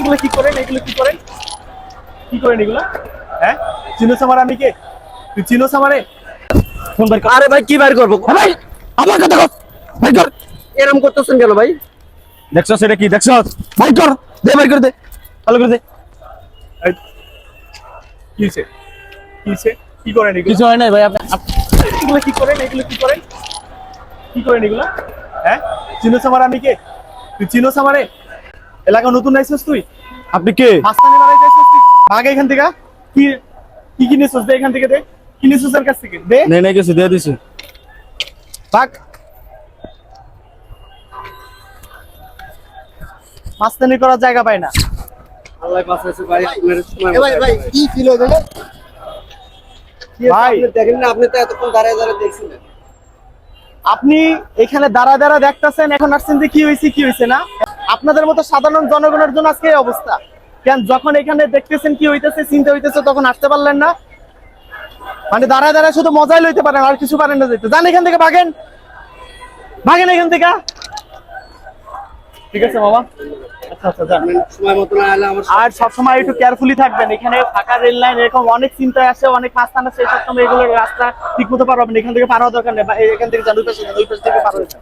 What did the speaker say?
এগুলো কি করেন? এগুলো কি করেন? কি করেন এগুলো? হ্যাঁ, চিনোস আমার? আমি কে? তুই চিনোস আমারে? ফোন বের কর। আরে ভাই কি বের করবো ভাই? আমার কথা কর, ভাই কর। এরকম করতেছেন কেন ভাই? দেখছস এটা কি দেখছস? ভাই কর, দে বের করে দে। ভালো করে দে। এই, কি হইছে? কি হইছে? কি করেন এগুলো? কিছু হয় নাই ভাই, আপনি এগুলো কি করেন? এগুলো কি করেন? কি করেন এগুলো? হ্যাঁ, চিনোস আমার? আমি কে? তুই চিনোস আমারে? এলাকা নতুন আইছস তুই? আপনি কে? মাস্তানি মারাই যাইছস তুই? ভাগ এখান থেকে। কি কি কিনেছস? দে এখান থেকে দে। কিনেছস এর কাছ থেকে দে। নেই কিছু দিয়ে দিছি। ভাগ। মাস্তানি করার জায়গা পায় না। আল্লাহ বাঁচাইছে ভাই, আপনার সময় ভাই ভাই কি ছিল এটা? ভাই আপনি দেখেন না, আপনি তো এতক্ষণ দাঁড়ায় দাঁড়ায় দেখছিলেন। আপনি এখানে দাঁড়া দাঁড়া দেখতেছেন, এখন আসছেন যে কি হয়েছে কি হয়েছে না। আপনাদের মতো সাধারণ জনগণের জন্য আজকে এই অবস্থা কেন? যখন এখানে দেখতেছেন কি হইতেছে, চিন্তা হইতেছে, তখন আসতে পারলেন না। মানে দাঁড়ায় দাঁড়ায় শুধু মজাই লইতে পারেন, আর কিছু পারেন না যেতে। যান এখান থেকে, ভাগেন ভাগেন এখান থেকে। ঠিক আছে মামা, আচ্ছা আচ্ছা যান। সময় মতো না এলে আমার আর সবসময় একটু কেয়ারফুলি থাকবেন। এখানে ফাঁকা রেল লাইন, এরকম অনেক চিন্তায় আসে, অনেক মাস্তান আছে, সবসময় এগুলো রাস্তা ঠিক মতো পার হবেন। এখান থেকে পার হওয়ার দরকার নেই। এখান থেকে যান, ওই পাশে থেকে পার হয়ে যান।